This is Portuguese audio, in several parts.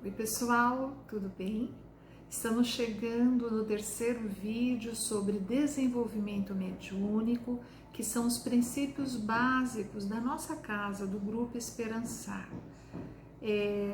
Oi pessoal, tudo bem? Estamos chegando no terceiro vídeo sobre desenvolvimento mediúnico, que são os princípios básicos da nossa casa, do Grupo Esperançar.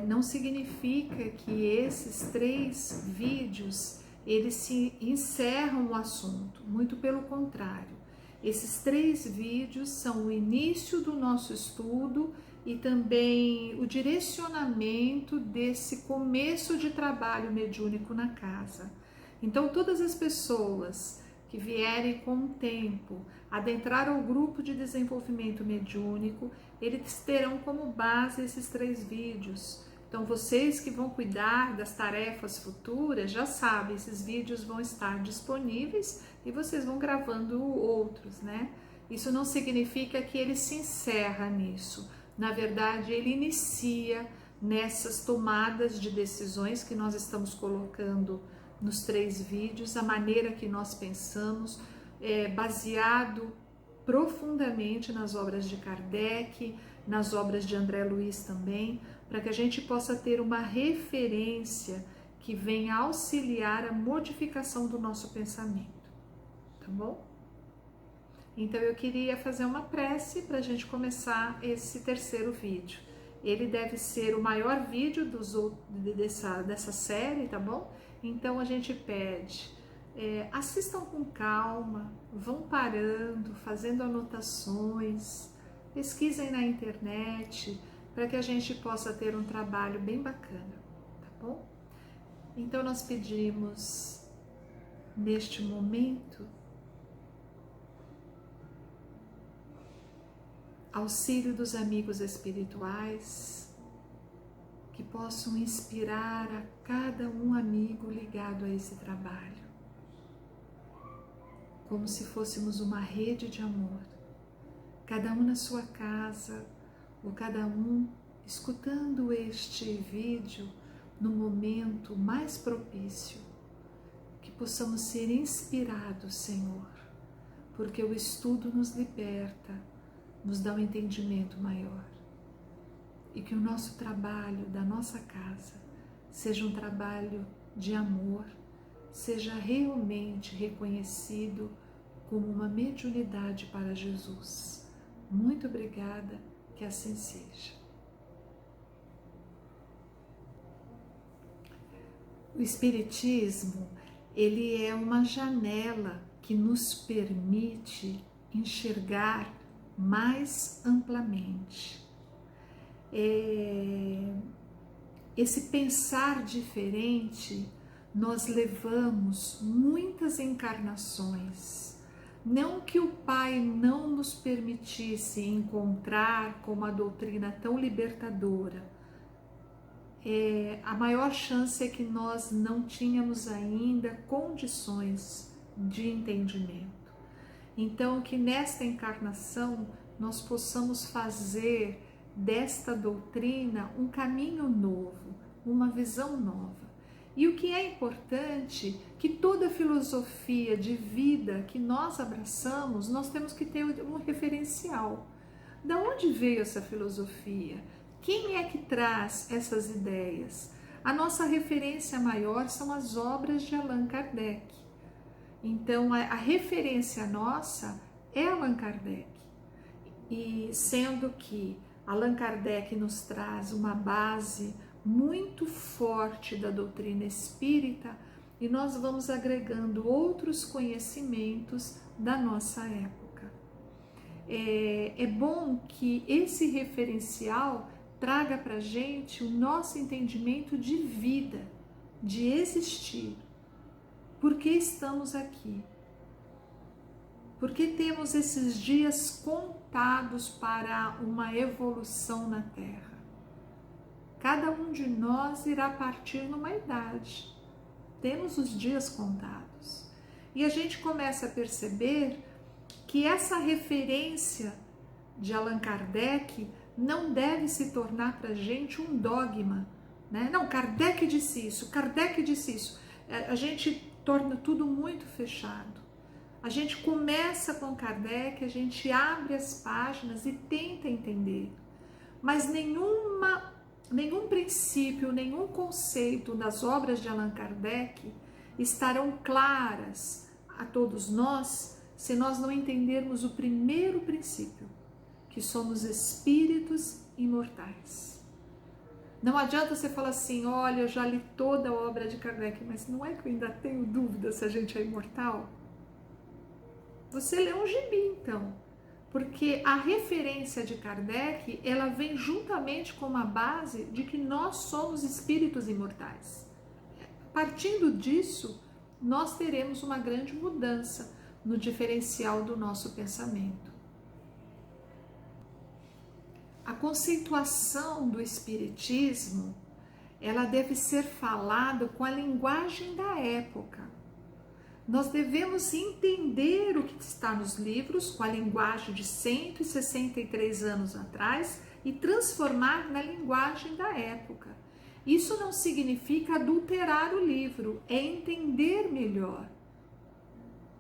Não significa que esses 3 vídeos eles se encerram o assunto, muito pelo contrário. Esses 3 vídeos são o início do nosso estudo e também o direcionamento desse começo de trabalho mediúnico na casa. Então, todas as pessoas que vierem com o tempo adentrar ao grupo de desenvolvimento mediúnico, eles terão como base esses 3 vídeos. Então, vocês que vão cuidar das tarefas futuras já sabem, esses vídeos vão estar disponíveis e vocês vão gravando outros, né? Isso não significa que ele se encerra nisso. Na verdade, ele inicia nessas tomadas de decisões que nós estamos colocando nos 3 vídeos, a maneira que nós pensamos, baseado profundamente nas obras de Kardec, nas obras de André Luiz também, para que a gente possa ter uma referência que venha auxiliar a modificação do nosso pensamento, tá bom? Então eu queria fazer uma prece para a gente começar esse terceiro vídeo. Ele deve ser o maior vídeo dessa série, tá bom? Então a gente pede, assistam com calma, vão parando, fazendo anotações, pesquisem na internet, para que a gente possa ter um trabalho bem bacana, tá bom? Então nós pedimos, neste momento, auxílio dos amigos espirituais que possam inspirar a cada um amigo ligado a esse trabalho, como se fôssemos uma rede de amor, cada um na sua casa, ou cada um escutando este vídeo no momento mais propício, que possamos ser inspirados, Senhor, porque o estudo nos liberta, nos dá um entendimento maior, e que o nosso trabalho da nossa casa seja um trabalho de amor, seja realmente reconhecido como uma mediunidade para Jesus. Muito obrigada, que assim seja. O Espiritismo, ele é uma janela que nos permite enxergar mais amplamente. Esse pensar diferente, nós levamos muitas encarnações. Não que o Pai não nos permitisse encontrar com uma doutrina tão libertadora. A maior chance é que nós não tínhamos ainda condições de entendimento. Então, que nesta encarnação nós possamos fazer desta doutrina um caminho novo, uma visão nova. E o que é importante, que toda filosofia de vida que nós abraçamos, nós temos que ter um referencial. Da onde veio essa filosofia? Quem é que traz essas ideias? A nossa referência maior são as obras de Allan Kardec. Então, a referência nossa é Allan Kardec. E sendo que Allan Kardec nos traz uma base muito forte da doutrina espírita, e nós vamos agregando outros conhecimentos da nossa época. É bom que esse referencial traga para a gente o nosso entendimento de vida, de existir. Por que estamos aqui? Porque temos esses dias contados para uma evolução na Terra. Cada um de nós irá partir numa idade. Temos os dias contados. E a gente começa a perceber que essa referência de Allan Kardec não deve se tornar para a gente um dogma, né? Não, Kardec disse isso, Kardec disse isso. A gente torna tudo muito fechado. A gente começa com Kardec, a gente abre as páginas e tenta entender, mas nenhuma nenhum princípio, nenhum conceito das obras de Allan Kardec estarão claras a todos nós se nós não entendermos o primeiro princípio, que somos espíritos imortais. Não adianta você falar assim, olha, eu já li toda a obra de Kardec, mas não é que eu ainda tenho dúvida se a gente é imortal? Você lê um gibi, então, porque a referência de Kardec, ela vem juntamente com uma base de que nós somos espíritos imortais. Partindo disso, nós teremos uma grande mudança no diferencial do nosso pensamento. A conceituação do espiritismo, ela deve ser falada com a linguagem da época. Nós devemos entender o que está nos livros com a linguagem de 163 anos atrás e transformar na linguagem da época. Isso não significa adulterar o livro, é entender melhor.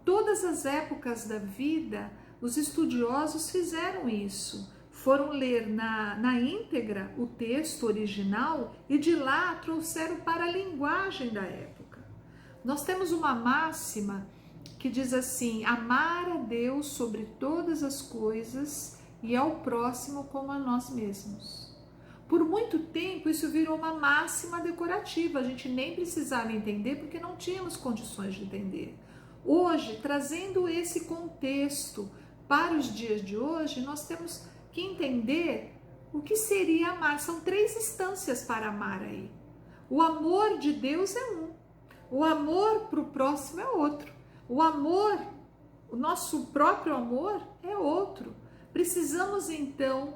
Todas as épocas da vida, os estudiosos fizeram isso. Foram ler na íntegra o texto original e de lá trouxeram para a linguagem da época. Nós temos uma máxima que diz assim: amar a Deus sobre todas as coisas e ao próximo como a nós mesmos. Por muito tempo isso virou uma máxima decorativa, a gente nem precisava entender porque não tínhamos condições de entender. Hoje, trazendo esse contexto para os dias de hoje, nós temos que entender o que seria amar. São 3 instâncias para amar aí. O amor de Deus é um, o amor para o próximo é outro, o amor, o nosso próprio amor é outro. Precisamos então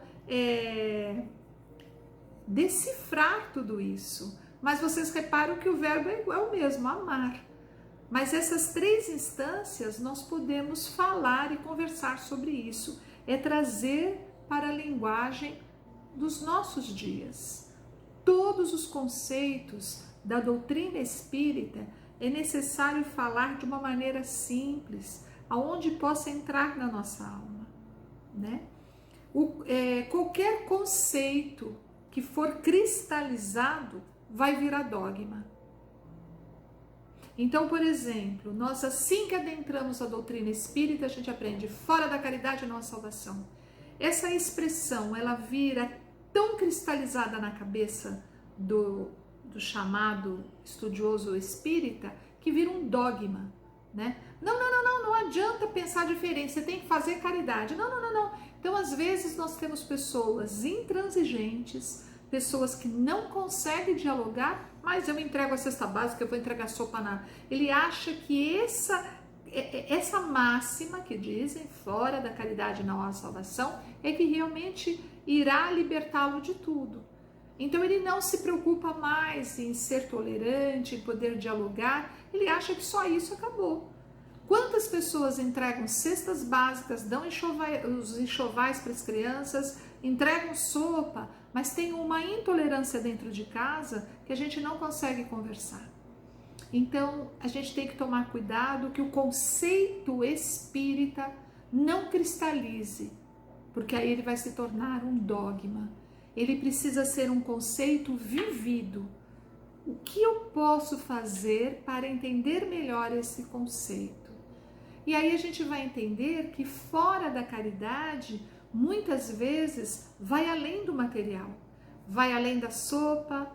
decifrar tudo isso, mas vocês reparam que o verbo é o mesmo, amar. Mas essas 3 instâncias nós podemos falar e conversar sobre isso, é trazer para a linguagem dos nossos dias. Todos os conceitos da doutrina espírita é necessário falar de uma maneira simples, aonde possa entrar na nossa alma, né? Qualquer conceito que for cristalizado vai virar dogma. Então, por exemplo, nós assim que adentramos a doutrina espírita, a gente aprende fora da caridade não há salvação. Essa expressão, ela vira tão cristalizada na cabeça do chamado estudioso espírita, que vira um dogma, né? Não adianta pensar diferente, você tem que fazer caridade. Não. Então, às vezes, nós temos pessoas intransigentes, pessoas que não conseguem dialogar, mas eu entrego a cesta básica, eu vou entregar sopa na... Ele acha que essa máxima que dizem, fora da caridade não há salvação, é que realmente irá libertá-lo de tudo. Então ele não se preocupa mais em ser tolerante, em poder dialogar, ele acha que só isso acabou. Quantas pessoas entregam cestas básicas, dão os enxovais para as crianças, entregam sopa, mas tem uma intolerância dentro de casa que a gente não consegue conversar. Então, a gente tem que tomar cuidado que o conceito espírita não cristalize, porque aí ele vai se tornar um dogma. Ele precisa ser um conceito vivido. O que eu posso fazer para entender melhor esse conceito? E aí a gente vai entender que fora da caridade, muitas vezes, vai além do material. Vai além da sopa,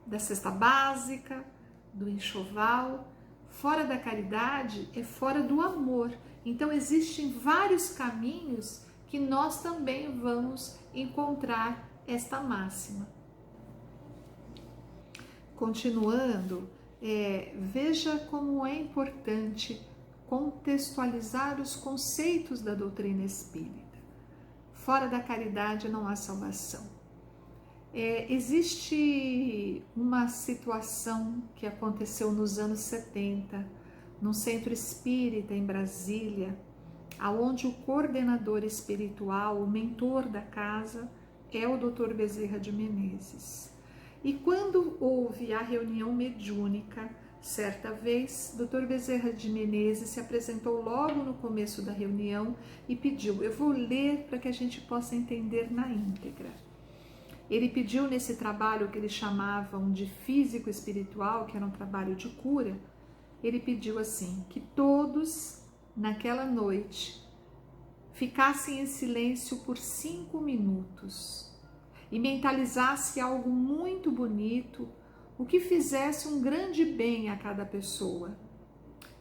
da cesta básica, do enxoval. Fora da caridade é fora do amor. Então existem vários caminhos que nós também vamos encontrar esta máxima. Continuando, veja como é importante contextualizar os conceitos da doutrina espírita. Fora da caridade não há salvação. Existe uma situação que aconteceu nos anos 70, num centro espírita em Brasília, aonde o coordenador espiritual, o mentor da casa, é o Dr. Bezerra de Menezes. E quando houve a reunião mediúnica, certa vez, Dr. Bezerra de Menezes se apresentou logo no começo da reunião e pediu: eu vou ler para que a gente possa entender na íntegra. Ele pediu nesse trabalho que eles chamavam de físico espiritual, que era um trabalho de cura, ele pediu assim, que todos naquela noite ficassem em silêncio por 5 minutos e mentalizasse algo muito bonito, o que fizesse um grande bem a cada pessoa.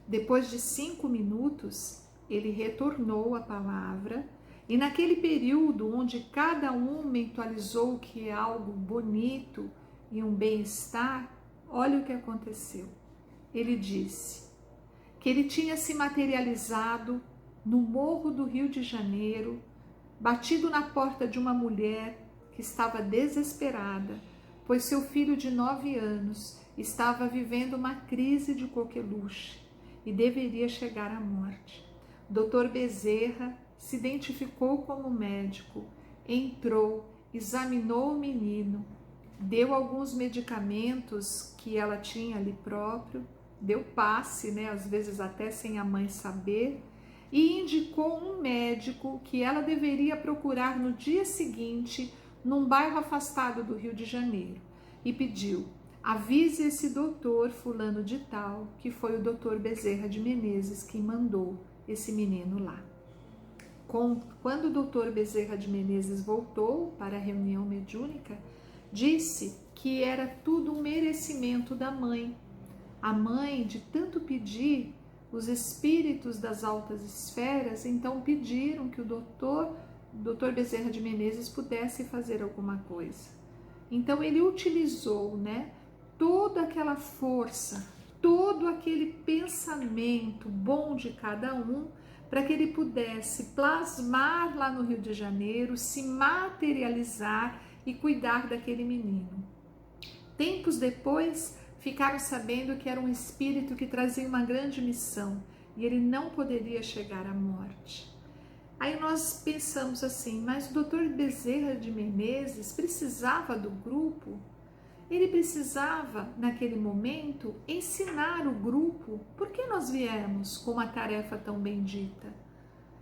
Depois de 5 minutos, ele retornou a palavra e naquele período onde cada um mentalizou que é algo bonito e um bem-estar, olha o que aconteceu. Ele disse que ele tinha se materializado no morro do Rio de Janeiro, batido na porta de uma mulher que estava desesperada, pois seu filho de 9 anos estava vivendo uma crise de coqueluche e deveria chegar à morte. Dr. Bezerra se identificou como médico, entrou, examinou o menino, deu alguns medicamentos que ela tinha ali próprio, deu passe, né, às vezes até sem a mãe saber, e indicou um médico que ela deveria procurar no dia seguinte num bairro afastado do Rio de Janeiro e pediu: avise esse doutor fulano de tal, que foi o doutor Bezerra de Menezes que mandou esse menino lá. Quando o doutor Bezerra de Menezes voltou para a reunião mediúnica, disse que era tudo um merecimento da mãe. A mãe, de tanto pedir, os espíritos das altas esferas então pediram que o doutor Bezerra de Menezes pudesse fazer alguma coisa. Então ele utilizou, né, toda aquela força, todo aquele pensamento bom de cada um, para que ele pudesse plasmar lá no Rio de Janeiro, se materializar e cuidar daquele menino. Tempos depois, ficaram sabendo que era um espírito que trazia uma grande missão e ele não poderia chegar à morte. Aí nós pensamos assim, mas o Dr. Bezerra de Menezes precisava do grupo? Ele precisava, naquele momento, ensinar o grupo por que nós viemos com uma tarefa tão bendita.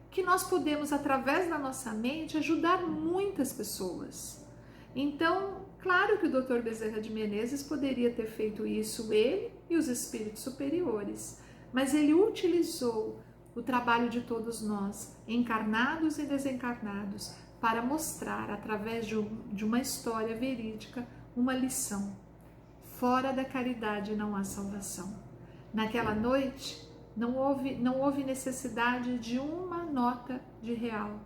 Que nós podemos, através da nossa mente, ajudar muitas pessoas. Então, claro que o Dr. Bezerra de Menezes poderia ter feito isso, ele e os espíritos superiores, mas ele utilizou o trabalho de todos nós, encarnados e desencarnados, para mostrar, através de uma história verídica, uma lição. Fora da caridade não há salvação. Naquela noite não houve necessidade de uma nota de real.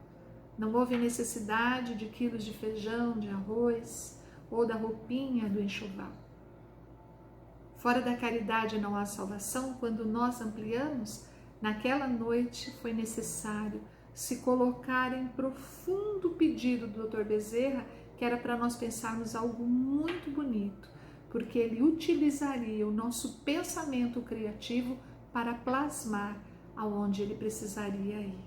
Não houve necessidade de quilos de feijão, de arroz ou da roupinha do enxoval. Fora da caridade não há salvação. Quando nós ampliamos, naquela noite foi necessário se colocar em profundo pedido do Dr. Bezerra, que era para nós pensarmos algo muito bonito, porque ele utilizaria o nosso pensamento criativo para plasmar aonde ele precisaria ir.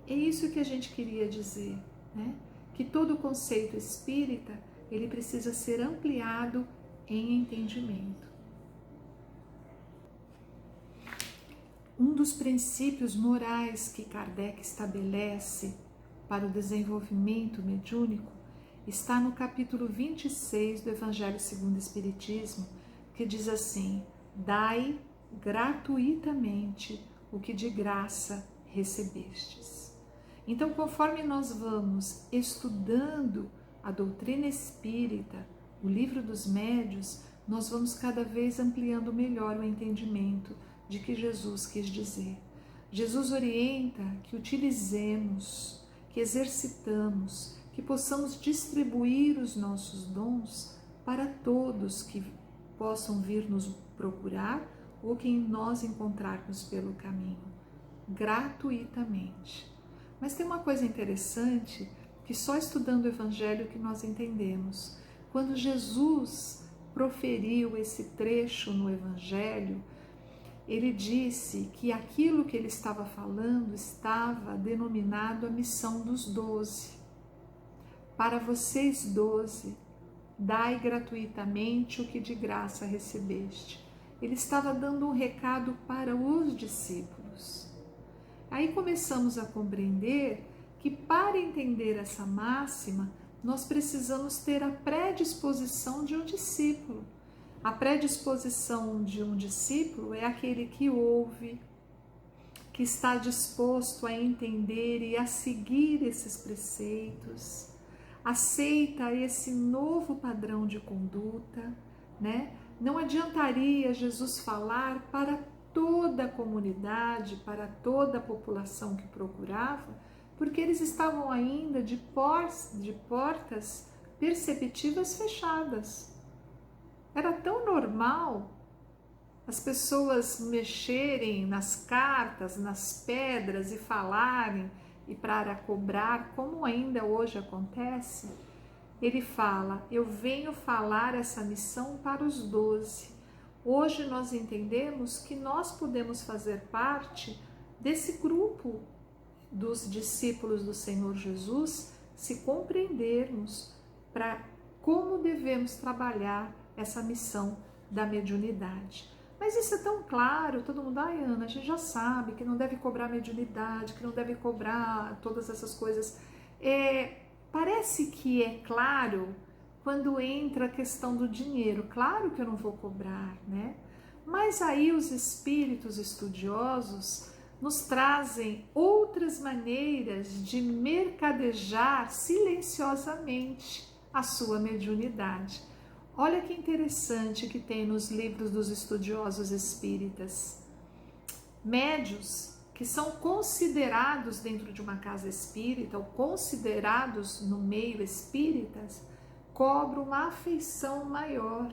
É isso que a gente queria dizer, né? Que todo o conceito espírita, ele precisa ser ampliado em entendimento. Um dos princípios morais que Kardec estabelece para o desenvolvimento mediúnico está no capítulo 26 do Evangelho segundo o Espiritismo, que diz assim: dai gratuitamente o que de graça recebestes. Então, conforme nós vamos estudando a doutrina espírita, o livro dos médiuns, nós vamos cada vez ampliando melhor o entendimento de que Jesus quis dizer. Jesus orienta que utilizemos, que exercitamos, que possamos distribuir os nossos dons para todos que possam vir nos procurar ou quem nós encontrarmos pelo caminho, gratuitamente. Mas tem uma coisa interessante que só estudando o Evangelho que nós entendemos. Quando Jesus proferiu esse trecho no Evangelho, ele disse que aquilo que ele estava falando estava denominado a missão dos 12. Para vocês 12, dai gratuitamente o que de graça recebeste. Ele estava dando um recado para os discípulos. Aí começamos a compreender que para entender essa máxima, nós precisamos ter a predisposição de um discípulo. A predisposição de um discípulo é aquele que ouve, que está disposto a entender e a seguir esses preceitos, aceita esse novo padrão de conduta, né? Não adiantaria Jesus falar para toda a comunidade, para toda a população que procurava, porque eles estavam ainda de portas perceptivas fechadas. Era tão normal as pessoas mexerem nas cartas, nas pedras e falarem e para cobrar, como ainda hoje acontece. Ele fala, eu venho falar essa missão para os 12. Hoje nós entendemos que nós podemos fazer parte desse grupo dos discípulos do Senhor Jesus, se compreendermos para como devemos trabalhar essa missão da mediunidade. Mas isso é tão claro, todo mundo, ai Ana, a gente já sabe que não deve cobrar mediunidade, que não deve cobrar todas essas coisas. Parece que é claro quando entra a questão do dinheiro. Claro que eu não vou cobrar, né? Mas aí os espíritos estudiosos nos trazem outras maneiras de mercadejar silenciosamente a sua mediunidade. Olha que interessante que tem nos livros dos estudiosos espíritas. Médios que são considerados dentro de uma casa espírita ou considerados no meio espíritas, cobram uma afeição maior.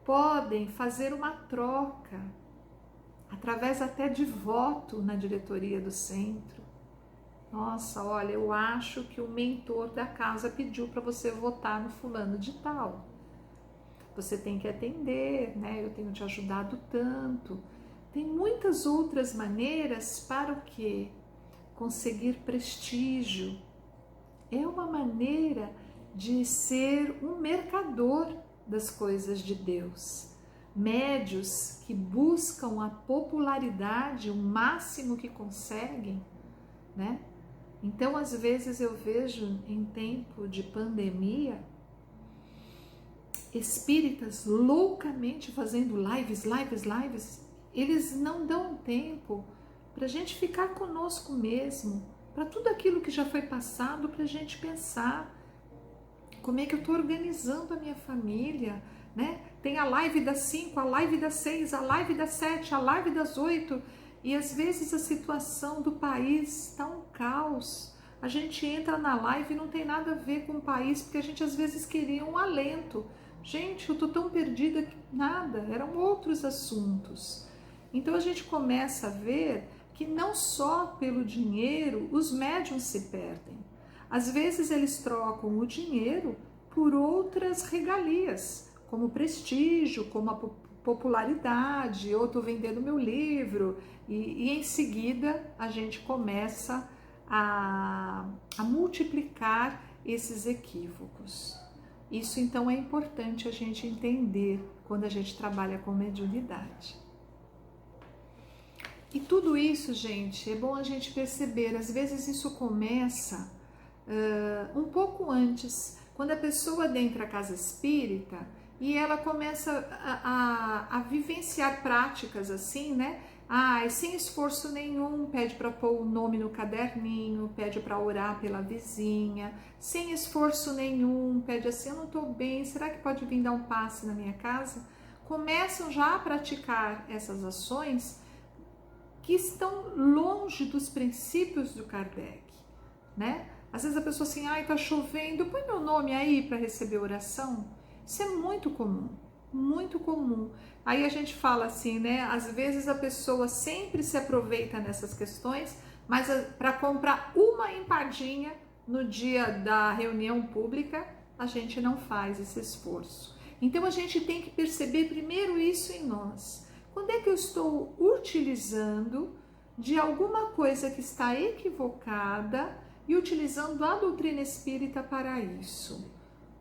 Podem fazer uma troca, através até de voto na diretoria do centro. Nossa, olha, eu acho que o mentor da casa pediu para você votar no fulano de tal. Você tem que atender, né? Eu tenho te ajudado tanto. Tem muitas outras maneiras para o quê? Conseguir prestígio. É uma maneira de ser um mercador das coisas de Deus. Médios que buscam a popularidade o máximo que conseguem, né? Então, às vezes eu vejo em tempo de pandemia espíritas loucamente fazendo lives, eles não dão tempo para a gente ficar conosco mesmo, para tudo aquilo que já foi passado, para a gente pensar como é que eu estou organizando a minha família, né? Tem a live das 5, a live das 6, a live das 7, a live das 8, e às vezes a situação do país está um caos. A gente entra na live e não tem nada a ver com o país, porque a gente às vezes queria um alento. Gente, eu tô tão perdida que nada, eram outros assuntos. Então a gente começa a ver que não só pelo dinheiro os médiuns se perdem. Às vezes eles trocam o dinheiro por outras regalias, como prestígio, como a popularidade, eu tô vendendo meu livro, e em seguida a gente começa a multiplicar esses equívocos. Isso então é importante a gente entender quando a gente trabalha com mediunidade. E tudo isso, gente, é bom a gente perceber, às vezes isso começa um pouco antes, quando a pessoa adentra a casa espírita e ela começa a vivenciar práticas assim, né? Sem esforço nenhum, pede para pôr o nome no caderninho, pede para orar pela vizinha, sem esforço nenhum, pede assim, eu não estou bem, será que pode vir dar um passe na minha casa? Começam já a praticar essas ações que estão longe dos princípios do Kardec, né? Às vezes a pessoa assim, tá chovendo, põe meu nome aí para receber oração. Isso é muito comum, muito comum. Aí a gente fala assim, né? Às vezes a pessoa sempre se aproveita nessas questões, mas para comprar uma empadinha no dia da reunião pública, a gente não faz esse esforço. Então a gente tem que perceber primeiro isso em nós. Quando é que eu estou utilizando de alguma coisa que está equivocada e utilizando a doutrina espírita para isso?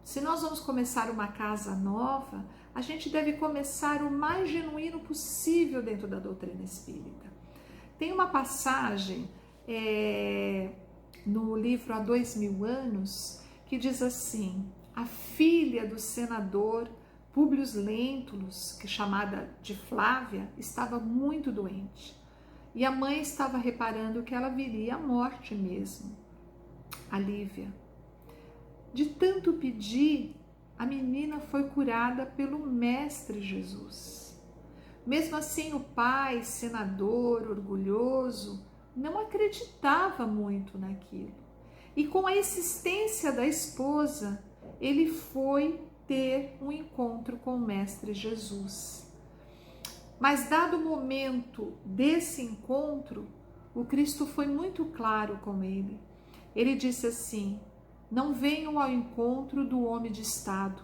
Se nós vamos começar uma casa nova, a gente deve começar o mais genuíno possível dentro da doutrina espírita. Tem uma passagem no livro Há 2000 Anos, que diz assim: a filha do senador Públio Lentulus, que é chamada de Flávia, estava muito doente. E a mãe estava reparando que ela viria à morte mesmo. A Lívia. De tanto pedir, a menina foi curada pelo Mestre Jesus. Mesmo assim, o pai, senador, orgulhoso, não acreditava muito naquilo. E com a insistência da esposa, ele foi ter um encontro com o Mestre Jesus. Mas dado o momento desse encontro, o Cristo foi muito claro com ele. Ele disse assim: não venham ao encontro do homem de estado,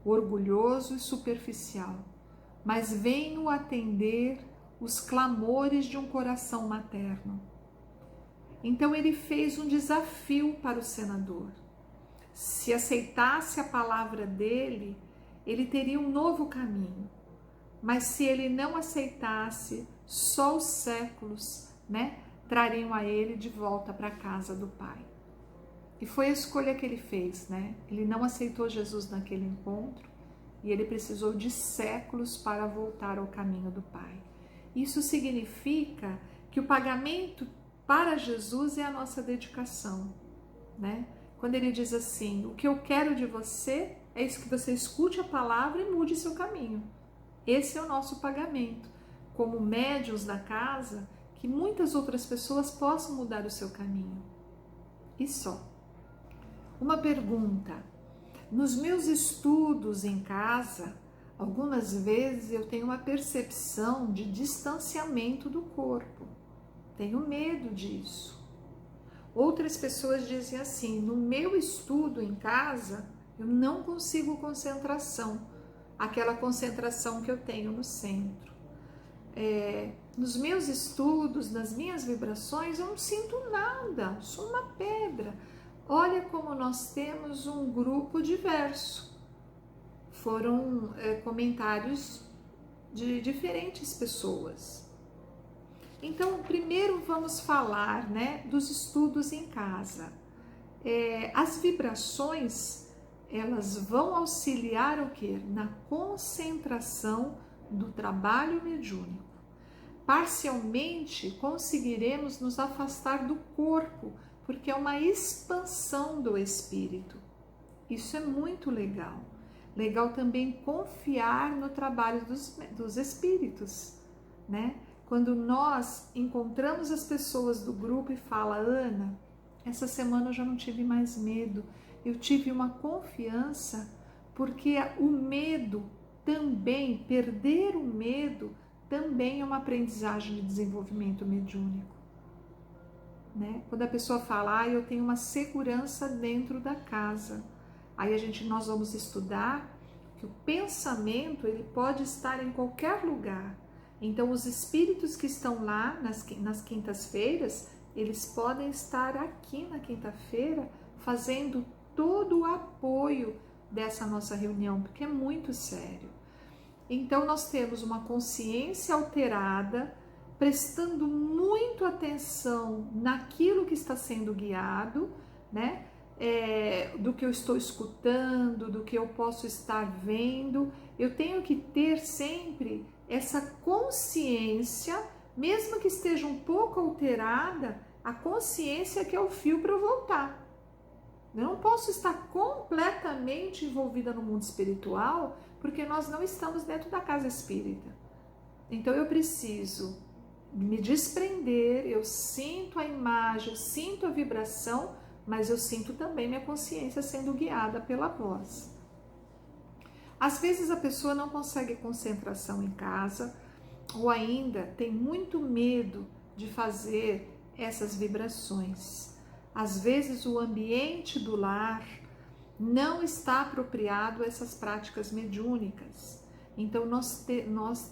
orgulhoso e superficial, mas venham atender os clamores de um coração materno. Então ele fez um desafio para o senador. Se aceitasse a palavra dele, ele teria um novo caminho. Mas se ele não aceitasse, só os séculos, trariam a ele de volta para a casa do Pai. E foi a escolha que ele fez, Ele não aceitou Jesus naquele encontro e ele precisou de séculos para voltar ao caminho do Pai. Isso significa que o pagamento para Jesus é a nossa dedicação, Quando ele diz assim: o que eu quero de você é isso, que você escute a palavra e mude seu caminho. Esse é o nosso pagamento, como médiuns da casa, que muitas outras pessoas possam mudar o seu caminho. E só. Uma pergunta: nos meus estudos em casa, algumas vezes eu tenho uma percepção de distanciamento do corpo. Tenho medo disso. Outras pessoas dizem assim: no meu estudo em casa, eu não consigo concentração, aquela concentração que eu tenho no centro. Nos meus estudos, nas minhas vibrações, eu não sinto nada, sou uma pedra. Olha como nós temos um grupo diverso. Foram comentários de diferentes pessoas. Então, primeiro vamos falar, dos estudos em casa. As vibrações, elas vão auxiliar o quê? Na concentração do trabalho mediúnico. Parcialmente, conseguiremos nos afastar do corpo, porque é uma expansão do espírito. Isso é muito legal. Legal também confiar no trabalho dos espíritos, Quando nós encontramos as pessoas do grupo e fala: Ana, essa semana eu já não tive mais medo, eu tive uma confiança, porque o medo também, perder o medo, também é uma aprendizagem de desenvolvimento mediúnico. Quando a pessoa fala: eu tenho uma segurança dentro da casa, aí nós vamos estudar que o pensamento ele pode estar em qualquer lugar. Então os espíritos que estão lá nas quintas-feiras, eles podem estar aqui na quinta-feira fazendo todo o apoio dessa nossa reunião, porque é muito sério. Então nós temos uma consciência alterada, prestando muito atenção naquilo que está sendo guiado, do que eu estou escutando, do que eu posso estar vendo. Eu tenho que ter sempre essa consciência, mesmo que esteja um pouco alterada, a consciência que é o fio para eu voltar. Eu não posso estar completamente envolvida no mundo espiritual, porque nós não estamos dentro da casa espírita. Então eu preciso me desprender, eu sinto a imagem, eu sinto a vibração, mas eu sinto também minha consciência sendo guiada pela voz. Às vezes a pessoa não consegue concentração em casa, ou ainda tem muito medo de fazer essas vibrações. Às vezes o ambiente do lar não está apropriado a essas práticas mediúnicas. Então nós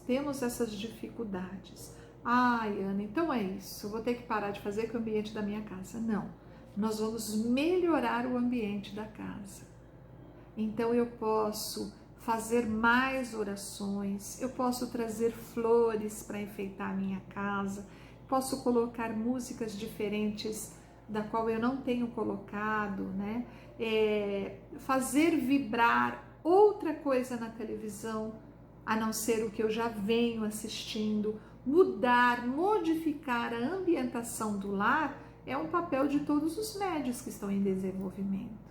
temos essas dificuldades. Ai, Ana, então é isso, eu vou ter que parar de fazer com o ambiente da minha casa. Não, nós vamos melhorar o ambiente da casa. Então eu posso fazer mais orações, eu posso trazer flores para enfeitar a minha casa, posso colocar músicas diferentes da qual eu não tenho colocado, né? Fazer vibrar outra coisa na televisão, a não ser o que eu já venho assistindo, mudar, modificar a ambientação do lar, é um papel de todos os médios que estão em desenvolvimento.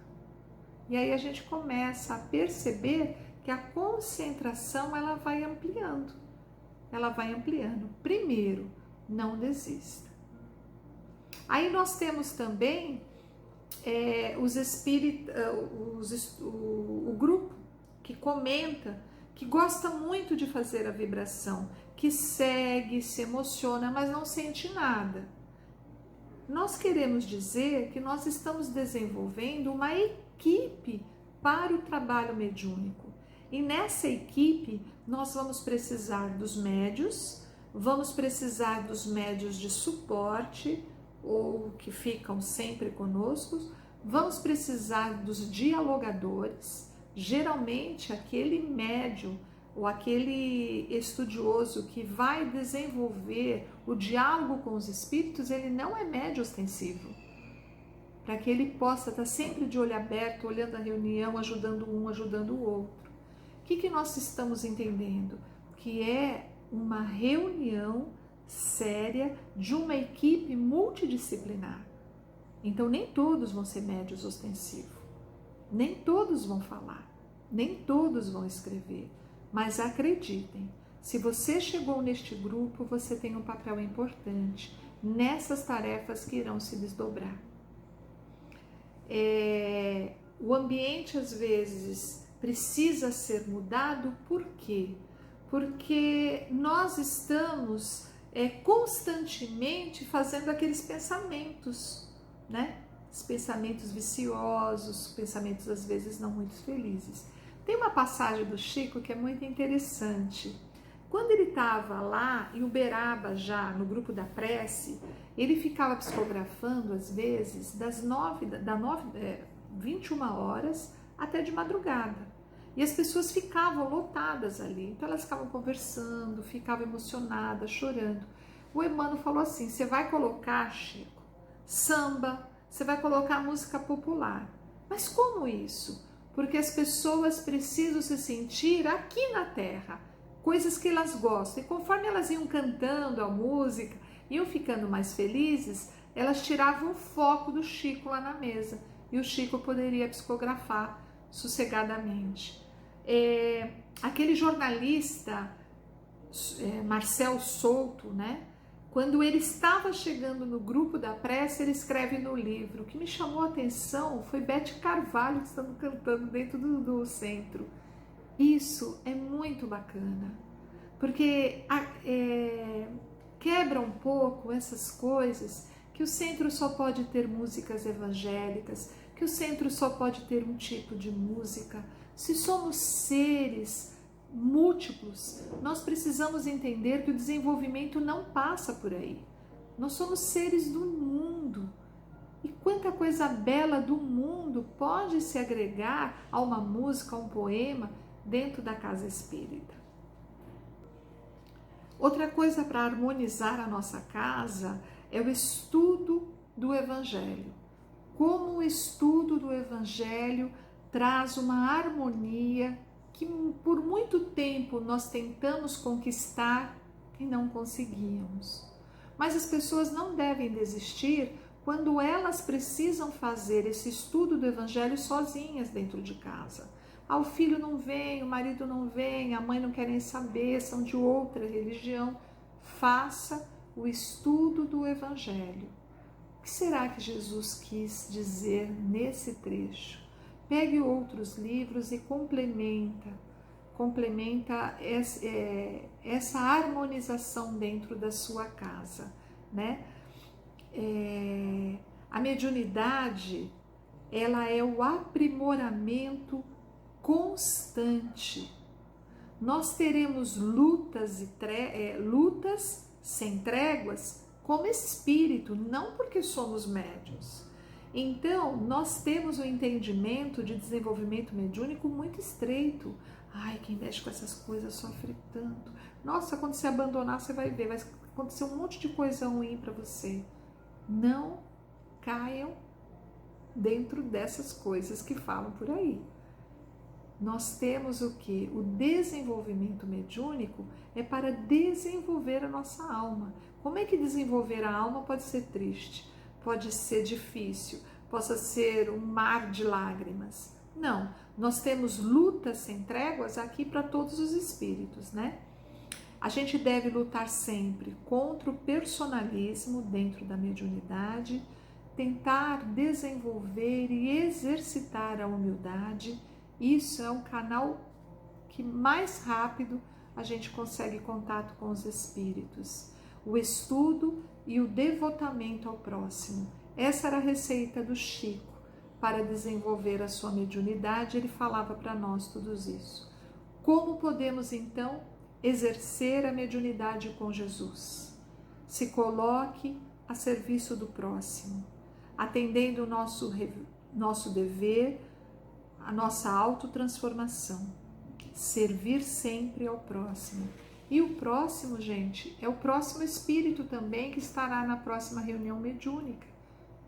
E aí a gente começa a perceber que a concentração ela vai ampliando. Ela vai ampliando. Primeiro, não desista. Aí nós temos também o grupo que comenta, que gosta muito de fazer a vibração, que segue, se emociona, mas não sente nada. Nós queremos dizer que nós estamos desenvolvendo uma equipe para o trabalho mediúnico. E nessa equipe nós vamos precisar dos médios, vamos precisar dos médios de suporte, ou que ficam sempre conosco, vamos precisar dos dialogadores, geralmente aquele médium ou aquele estudioso que vai desenvolver o diálogo com os espíritos, ele não é médio ostensivo, para que ele possa estar sempre de olho aberto, olhando a reunião, ajudando um, ajudando o outro. O que nós estamos entendendo? Que é uma reunião séria de uma equipe multidisciplinar. Então nem todos vão ser médios ostensivos, nem todos vão falar, nem todos vão escrever, mas acreditem, se você chegou neste grupo, você tem um papel importante nessas tarefas que irão se desdobrar. O ambiente às vezes precisa ser mudado, por quê? Porque nós estamos constantemente fazendo aqueles pensamentos, né? Os pensamentos viciosos, pensamentos às vezes não muito felizes. Tem uma passagem do Chico que é muito interessante. Quando ele estava lá em Uberaba, já no grupo da prece, ele ficava psicografando às vezes das 21 horas até de madrugada. E as pessoas ficavam lotadas ali, então elas ficavam conversando, ficavam emocionadas, chorando. O Emmanuel falou assim: você vai colocar, Chico, samba, você vai colocar música popular. Mas como isso? Porque as pessoas precisam se sentir aqui na Terra, coisas que elas gostam. E conforme elas iam cantando a música, iam ficando mais felizes, elas tiravam o foco do Chico lá na mesa. E o Chico poderia psicografar sossegadamente. Aquele jornalista Marcel Souto, né? Quando ele estava chegando no grupo da prece, ele escreve no livro. O que me chamou a atenção foi Bete Carvalho que estava cantando dentro do centro. Isso é muito bacana, porque quebra um pouco essas coisas, que o centro só pode ter músicas evangélicas, que o centro só pode ter um tipo de música. Se somos seres múltiplos, nós precisamos entender que o desenvolvimento não passa por aí. Nós somos seres do mundo. E quanta coisa bela do mundo pode se agregar a uma música, a um poema dentro da casa espírita. Outra coisa para harmonizar a nossa casa é o estudo do Evangelho. Como o estudo do Evangelho traz uma harmonia que por muito tempo nós tentamos conquistar e não conseguíamos. Mas as pessoas não devem desistir quando elas precisam fazer esse estudo do Evangelho sozinhas dentro de casa. O filho não vem, o marido não vem, a mãe não quer nem saber, são de outra religião. Faça o estudo do Evangelho. O que será que Jesus quis dizer nesse trecho? Pegue outros livros e complementa essa harmonização dentro da sua casa, né? A mediunidade, ela é o aprimoramento constante. Nós teremos lutas sem tréguas como espírito, não porque somos médiuns. Então, nós temos um entendimento de desenvolvimento mediúnico muito estreito. Ai, quem mexe com essas coisas sofre tanto. Nossa, quando você abandonar, você vai ver, vai acontecer um monte de coisa ruim para você. Não caiam dentro dessas coisas que falam por aí. Nós temos o que? O desenvolvimento mediúnico é para desenvolver a nossa alma. Como é que desenvolver a alma pode ser triste? Pode ser difícil? Possa ser um mar de lágrimas? Não, nós temos lutas sem tréguas aqui para todos os espíritos, né? A gente deve lutar sempre contra o personalismo dentro da mediunidade, tentar desenvolver e exercitar a humildade. Isso é um canal que mais rápido a gente consegue contato com os espíritos. O estudo e o devotamento ao próximo. Essa era a receita do Chico para desenvolver a sua mediunidade. Ele falava para nós tudo isso. Como podemos então exercer a mediunidade com Jesus? Se coloque a serviço do próximo, atendendo o nosso dever, a nossa autotransformação, servir sempre ao próximo. E o próximo, gente, é o próximo espírito também que estará na próxima reunião mediúnica,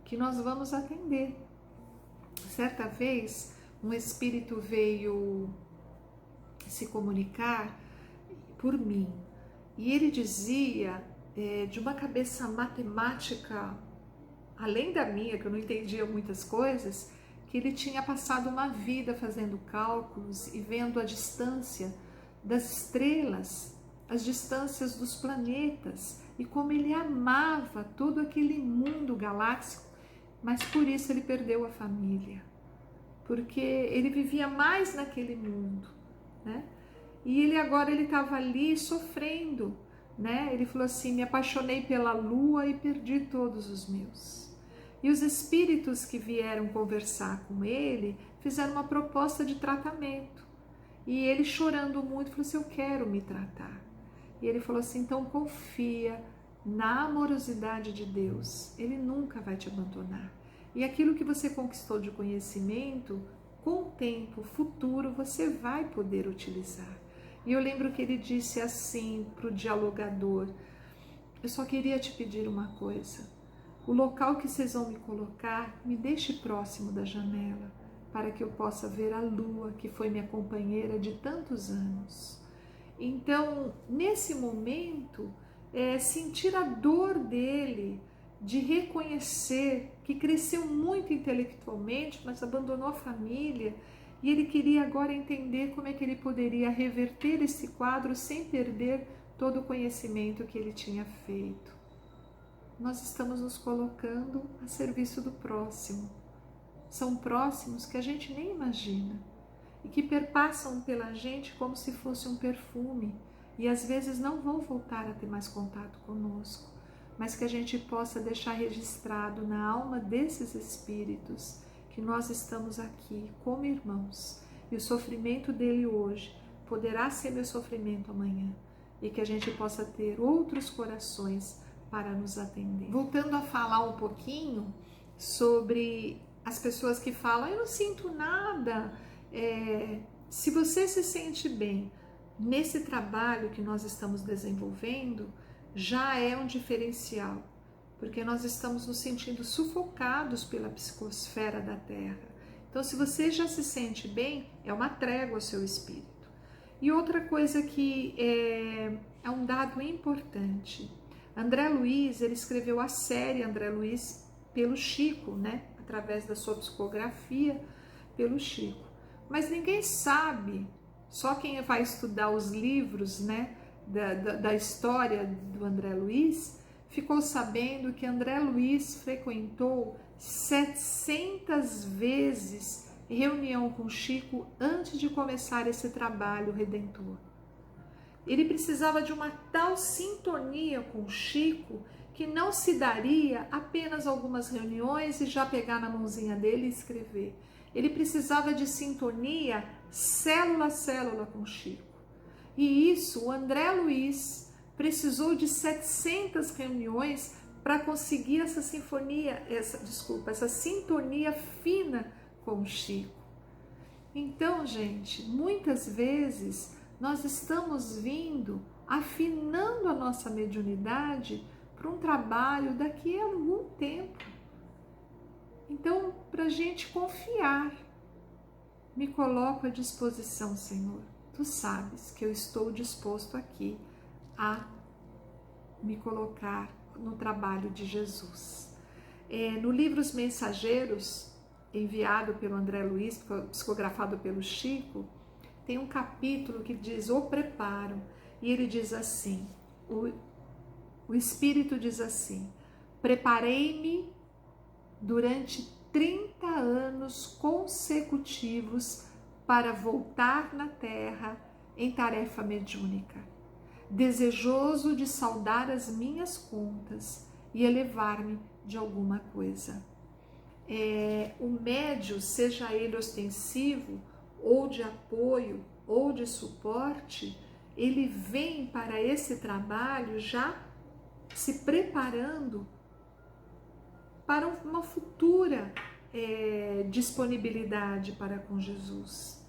que nós vamos atender. Certa vez, um espírito veio se comunicar por mim, e ele dizia, de uma cabeça matemática, além da minha, que eu não entendia muitas coisas, que ele tinha passado uma vida fazendo cálculos e vendo a distância das estrelas, as distâncias dos planetas, e como ele amava todo aquele mundo galáxico, mas por isso ele perdeu a família, porque ele vivia mais naquele mundo, né? E ele agora estava ali sofrendo, né? Ele falou assim: me apaixonei pela lua e perdi todos os meus. E os espíritos que vieram conversar com ele fizeram uma proposta de tratamento. E ele, chorando muito, falou assim: eu quero me tratar. E ele falou assim: então confia na amorosidade de Deus, Ele nunca vai te abandonar. E aquilo que você conquistou de conhecimento, com o tempo futuro, você vai poder utilizar. E eu lembro que ele disse assim para o dialogador: eu só queria te pedir uma coisa. O local que vocês vão me colocar, me deixe próximo da janela, para que eu possa ver a lua, que foi minha companheira de tantos anos. Então, nesse momento, sentir a dor dele, de reconhecer que cresceu muito intelectualmente, mas abandonou a família, e ele queria agora entender como é que ele poderia reverter esse quadro sem perder todo o conhecimento que ele tinha feito. Nós estamos nos colocando a serviço do próximo. São próximos que a gente nem imagina e que perpassam pela gente como se fosse um perfume e às vezes não vão voltar a ter mais contato conosco, mas que a gente possa deixar registrado na alma desses espíritos que nós estamos aqui como irmãos e o sofrimento dele hoje poderá ser meu sofrimento amanhã e que a gente possa ter outros corações para nos atender. Voltando a falar um pouquinho sobre as pessoas que falam: eu não sinto nada. Se você se sente bem nesse trabalho que nós estamos desenvolvendo, já é um diferencial, porque nós estamos nos sentindo sufocados pela psicosfera da Terra. Então, se você já se sente bem, é uma trégua ao seu espírito. E outra coisa que é um dado importante: André Luiz, ele escreveu a série André Luiz pelo Chico, né? Através da sua psicografia pelo Chico. Mas ninguém sabe, só quem vai estudar os livros, né, da história do André Luiz, ficou sabendo que André Luiz frequentou 700 vezes reunião com Chico antes de começar esse trabalho redentor. Ele precisava de uma tal sintonia com Chico que não se daria apenas algumas reuniões e já pegar na mãozinha dele e escrever. Ele precisava de sintonia célula a célula com Chico. E isso, o André Luiz precisou de 700 reuniões para conseguir essa sintonia fina com o Chico. Então, gente, muitas vezes nós estamos vindo afinando a nossa mediunidade para um trabalho daqui a algum tempo. Então, para a gente confiar, me coloco à disposição, Senhor. Tu sabes que eu estou disposto aqui a me colocar no trabalho de Jesus. No livro Os Mensageiros, enviado pelo André Luiz, psicografado pelo Chico, tem um capítulo que diz o preparo, e ele diz assim, o Espírito diz assim: preparei-me durante 30 anos consecutivos para voltar na terra em tarefa mediúnica, desejoso de saldar as minhas contas e elevar-me de alguma coisa. O médium, seja ele ostensivo, ou de apoio, ou de suporte, ele vem para esse trabalho já se preparando para uma futura disponibilidade para com Jesus.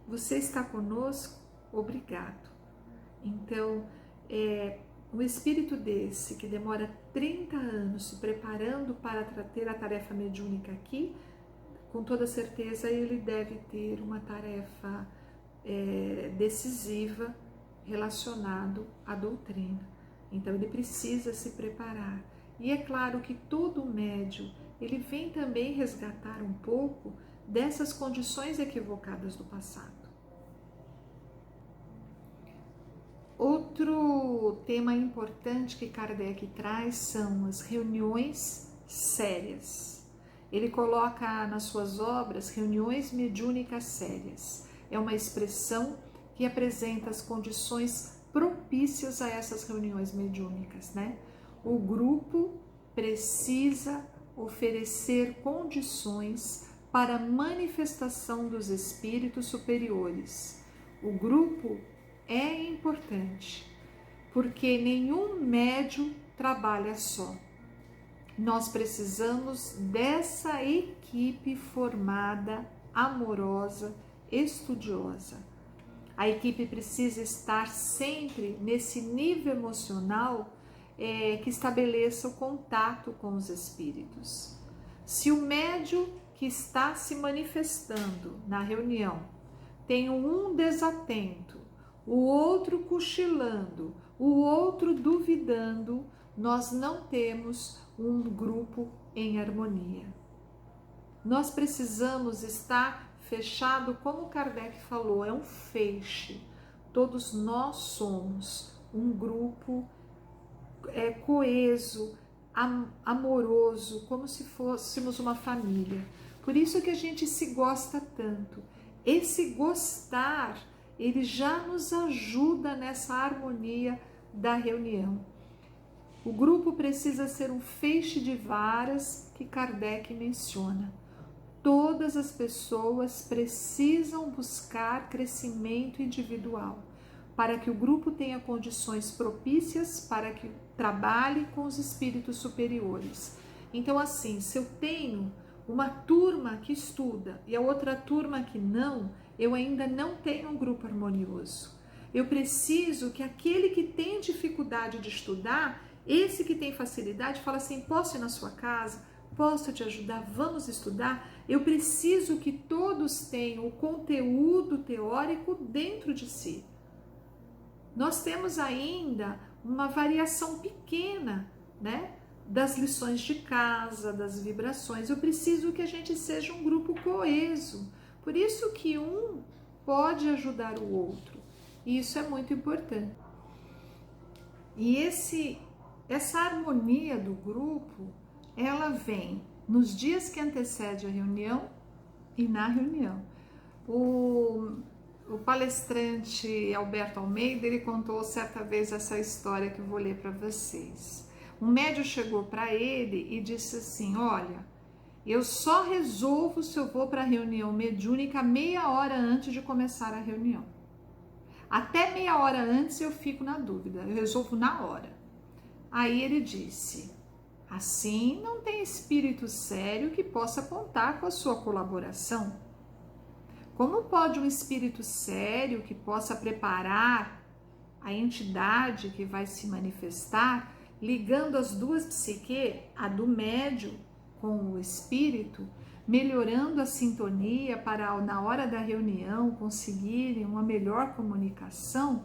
Você está conosco? Obrigado. Então, um espírito desse que demora 30 anos se preparando para ter a tarefa mediúnica aqui, com toda certeza ele deve ter uma tarefa decisiva relacionado à doutrina. Então ele precisa se preparar. E é claro que todo médium, ele vem também resgatar um pouco dessas condições equivocadas do passado. Outro tema importante que Kardec traz são as reuniões sérias. Ele coloca nas suas obras reuniões mediúnicas sérias. É uma expressão que apresenta as condições propícias a essas reuniões mediúnicas, né? O grupo precisa oferecer condições para a manifestação dos espíritos superiores. O grupo é importante, porque nenhum médium trabalha só. Nós precisamos dessa equipe formada, amorosa, estudiosa. A equipe precisa estar sempre nesse nível emocional que estabeleça o contato com os espíritos. Se o médium que está se manifestando na reunião tem um desatento, o outro cochilando, o outro duvidando, nós não temos um grupo em harmonia. Nós precisamos estar fechado, como Kardec falou, é um feixe. Todos nós somos um grupo coeso, amoroso, como se fôssemos uma família. Por isso que a gente se gosta tanto. Esse gostar, ele já nos ajuda nessa harmonia da reunião. O grupo precisa ser um feixe de varas que Kardec menciona. Todas as pessoas precisam buscar crescimento individual, para que o grupo tenha condições propícias para que trabalhe com os espíritos superiores. Então, assim, se eu tenho uma turma que estuda e a outra turma que não, eu ainda não tenho um grupo harmonioso. Eu preciso que aquele que tem dificuldade de estudar, esse que tem facilidade, fala assim: posso ir na sua casa? Posso te ajudar? Vamos estudar? Eu preciso que todos tenham o conteúdo teórico dentro de si. Nós temos ainda uma variação pequena, né, das lições de casa, das vibrações. Eu preciso que a gente seja um grupo coeso. Por isso que um pode ajudar o outro. E isso é muito importante. E essa harmonia do grupo, ela vem nos dias que antecedem a reunião e na reunião. O palestrante Alberto Almeida, ele contou certa vez essa história que eu vou ler para vocês. Um médium chegou para ele e disse assim: olha, eu só resolvo se eu vou para a reunião mediúnica meia hora antes de começar a reunião. Até meia hora antes eu fico na dúvida, eu resolvo na hora. Aí ele disse: assim não tem espírito sério que possa contar com a sua colaboração. Como pode um espírito sério que possa preparar a entidade que vai se manifestar, ligando as duas psiques, a do médium com o espírito, melhorando a sintonia para na hora da reunião conseguirem uma melhor comunicação,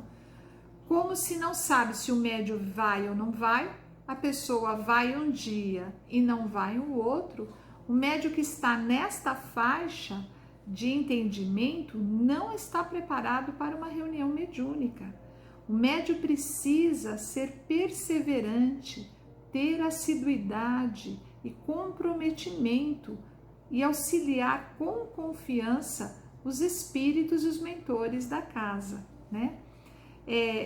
como se não sabe se o médium vai ou não vai, a pessoa vai um dia e não vai o outro, o médium que está nesta faixa de entendimento não está preparado para uma reunião mediúnica. O médium precisa ser perseverante, ter assiduidade e comprometimento e auxiliar com confiança os espíritos e os mentores da casa, né?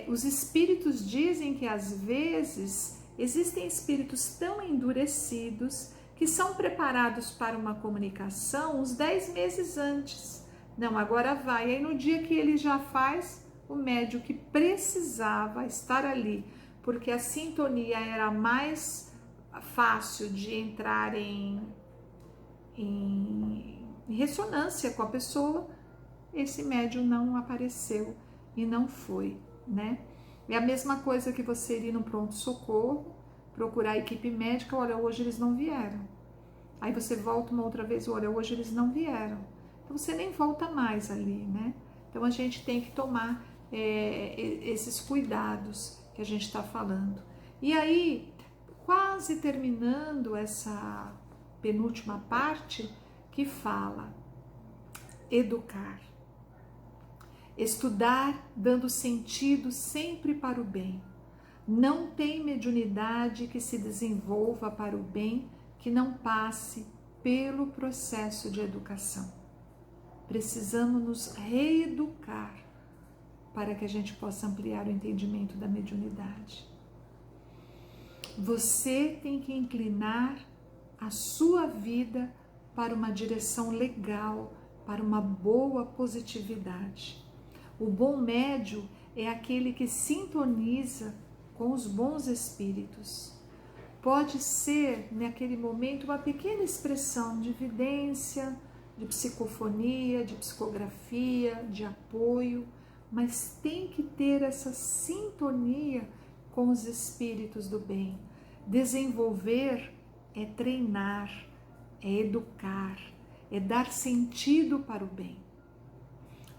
Os espíritos dizem que às vezes existem espíritos tão endurecidos que são preparados para uma comunicação uns 10 meses antes. Não, agora vai. Aí no dia que ele já faz, o médium que precisava estar ali, porque a sintonia era mais fácil de entrar em ressonância com a pessoa, esse médium não apareceu e não foi, né? É a mesma coisa que você ir no pronto-socorro, procurar a equipe médica, olha, hoje eles não vieram. Aí você volta uma outra vez, olha, hoje eles não vieram. Então você nem volta mais ali, né? Então a gente tem que tomar esses cuidados que a gente está falando. E aí, quase terminando essa penúltima parte, que fala educar. Estudar dando sentido sempre para o bem. Não tem mediunidade que se desenvolva para o bem que não passe pelo processo de educação. Precisamos nos reeducar para que a gente possa ampliar o entendimento da mediunidade. Você tem que inclinar a sua vida para uma direção legal, para uma boa positividade. O bom médium é aquele que sintoniza com os bons espíritos. Pode ser, naquele momento, uma pequena expressão de evidência, de psicofonia, de psicografia, de apoio, mas tem que ter essa sintonia com os espíritos do bem. Desenvolver é treinar, é educar, é dar sentido para o bem.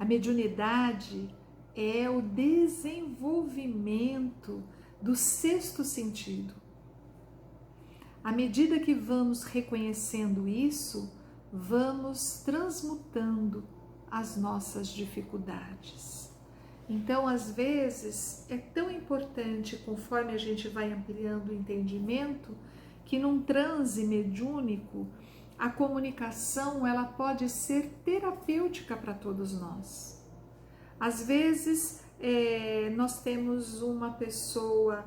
A mediunidade é o desenvolvimento do sexto sentido. À medida que vamos reconhecendo isso, vamos transmutando as nossas dificuldades. Então, às vezes, é tão importante, conforme a gente vai ampliando o entendimento, que num transe mediúnico, a comunicação ela pode ser terapêutica para todos nós. Às vezes, nós temos uma pessoa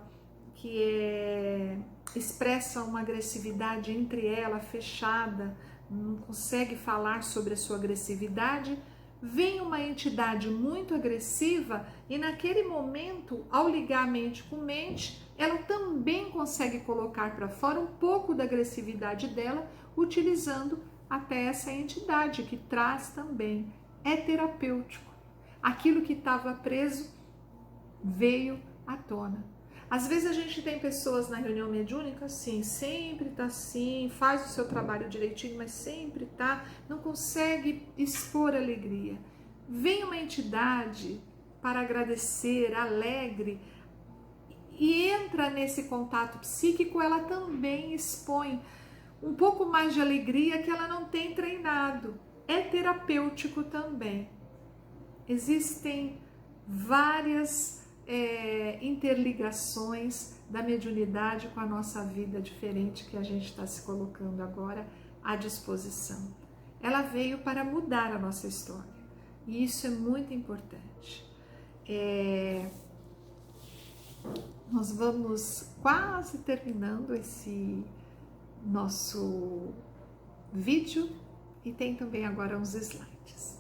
que expressa uma agressividade entre ela, fechada, não consegue falar sobre a sua agressividade, vem uma entidade muito agressiva e naquele momento, ao ligar mente com mente, ela também consegue colocar para fora um pouco da agressividade dela, utilizando até essa entidade que traz também. É terapêutico. Aquilo que estava preso veio à tona. Às vezes a gente tem pessoas na reunião mediúnica assim, sempre tá assim, faz o seu trabalho direitinho, mas sempre tá, não consegue expor alegria. Vem uma entidade para agradecer, alegre, e entra nesse contato psíquico, ela também expõe um pouco mais de alegria que ela não tem treinado. É terapêutico também. Existem várias interligações da mediunidade com a nossa vida diferente que a gente está se colocando agora à disposição. Ela veio para mudar a nossa história e isso é muito importante. Nós vamos quase terminando esse nosso vídeo e tem também agora uns slides.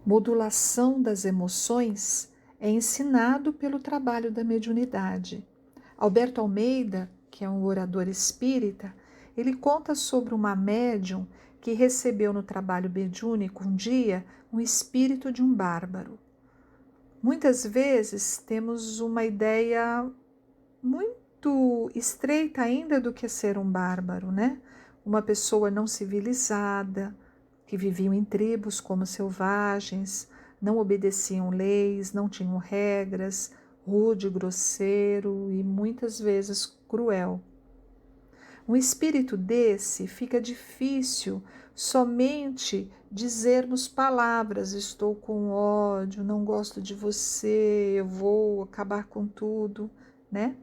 Modulação das emoções é ensinado pelo trabalho da mediunidade. Alberto Almeida, que é um orador espírita, ele conta sobre uma médium que recebeu no trabalho mediúnico um dia um espírito de um bárbaro. Muitas vezes temos uma ideia muito estreita ainda do que é ser um bárbaro, né? uma pessoa não civilizada, que viviam em tribos como selvagens, não obedeciam leis, não tinham regras, rude, grosseiro e muitas vezes cruel. Um espírito desse fica difícil somente dizermos palavras: estou com ódio, não gosto de você, eu vou acabar com tudo, né?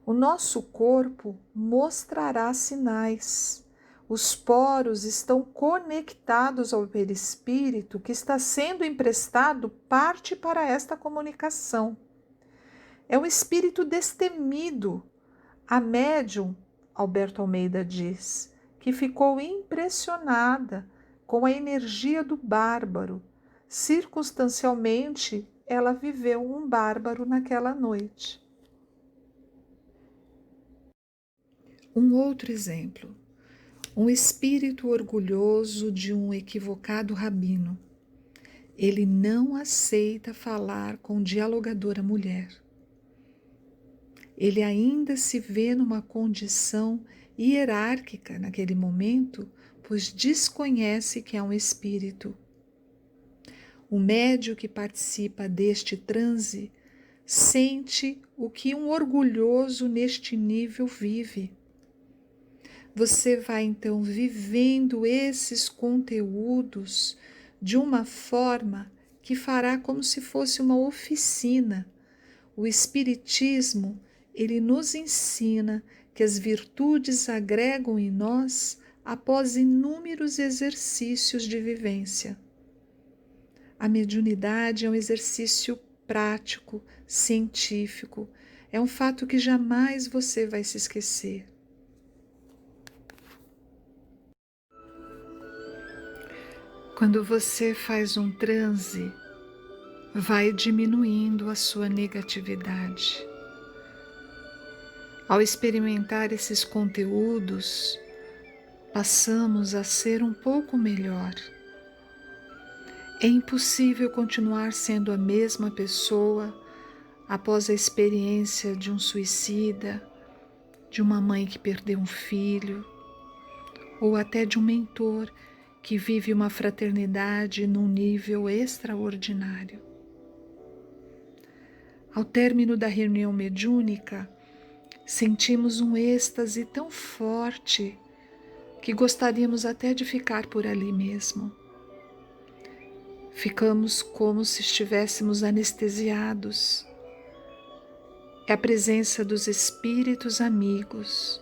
O nosso corpo mostrará sinais. Os poros estão conectados ao perispírito que está sendo emprestado parte para esta comunicação. É um espírito destemido. A médium, Alberto Almeida diz, que ficou impressionada com a energia do bárbaro. Circunstancialmente, ela viveu um bárbaro naquela noite. Um outro exemplo. Um espírito orgulhoso de um equivocado rabino. Ele não aceita falar com dialogadora mulher. Ele ainda se vê numa condição hierárquica naquele momento, pois desconhece que é um espírito. O médium que participa deste transe sente o que um orgulhoso neste nível vive. Você vai então vivendo esses conteúdos de uma forma que fará como se fosse uma oficina. O Espiritismo, ele nos ensina que as virtudes agregam em nós após inúmeros exercícios de vivência. A mediunidade é um exercício prático, científico, é um fato que jamais você vai se esquecer. Quando você faz um transe, vai diminuindo a sua negatividade. Ao experimentar esses conteúdos, passamos a ser um pouco melhor. É impossível continuar sendo a mesma pessoa após a experiência de um suicida, de uma mãe que perdeu um filho, ou até de um mentor que vive uma fraternidade num nível extraordinário. Ao término da reunião mediúnica, sentimos um êxtase tão forte que gostaríamos até de ficar por ali mesmo. Ficamos como se estivéssemos anestesiados. É a presença dos espíritos amigos.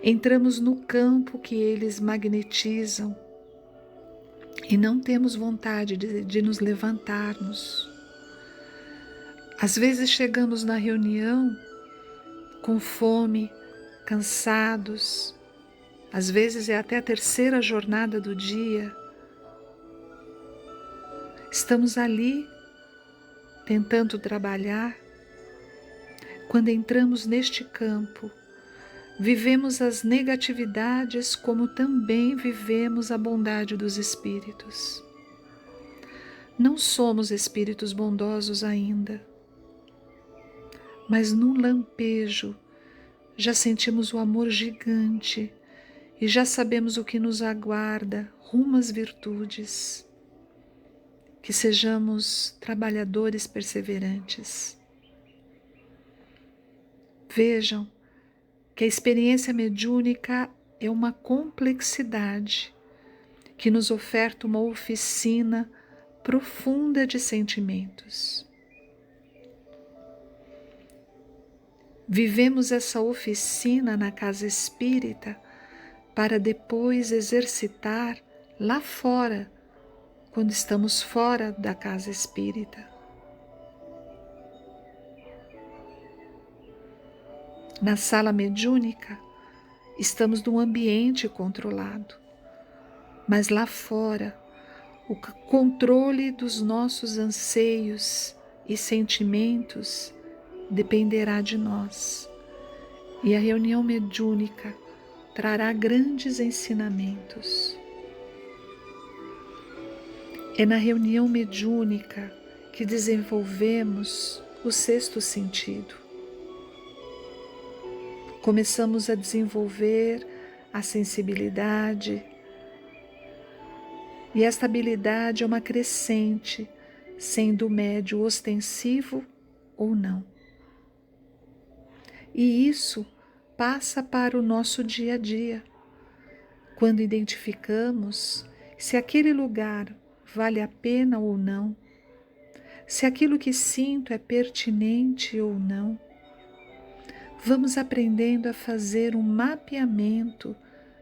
Entramos no campo que eles magnetizam e não temos vontade de nos levantarmos. Às vezes chegamos na reunião com fome, cansados. Às vezes é até a terceira jornada do dia. Estamos ali tentando trabalhar. Quando entramos neste campo, vivemos as negatividades como também vivemos a bondade dos espíritos. Não somos espíritos bondosos ainda, mas num lampejo já sentimos o amor gigante e já sabemos o que nos aguarda rumo às virtudes. Que sejamos trabalhadores perseverantes. Vejam que a experiência mediúnica é uma complexidade que nos oferta uma oficina profunda de sentimentos. Vivemos essa oficina na casa espírita para depois exercitar lá fora, quando estamos fora da casa espírita. Na sala mediúnica, estamos num ambiente controlado, mas lá fora, o controle dos nossos anseios e sentimentos dependerá de nós. E a reunião mediúnica trará grandes ensinamentos. É na reunião mediúnica que desenvolvemos o sexto sentido. Começamos a desenvolver a sensibilidade, e esta habilidade é uma crescente, sendo o médio ostensivo ou não. E isso passa para o nosso dia a dia, quando identificamos se aquele lugar vale a pena ou não, se aquilo que sinto é pertinente ou não. Vamos aprendendo a fazer um mapeamento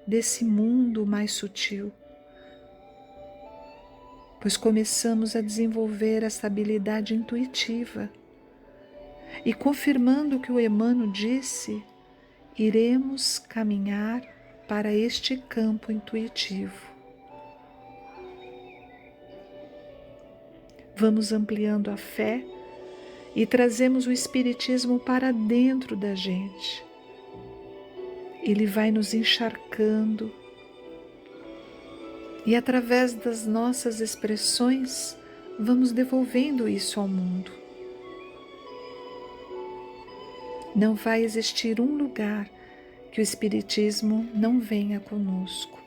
desse mundo mais sutil, pois começamos a desenvolver essa habilidade intuitiva. E confirmando o que o Emmanuel disse, iremos caminhar para este campo intuitivo. Vamos ampliando a fé e trazemos o Espiritismo para dentro da gente. Ele vai nos encharcando e através das nossas expressões vamos devolvendo isso ao mundo. Não vai existir um lugar que o Espiritismo não venha conosco.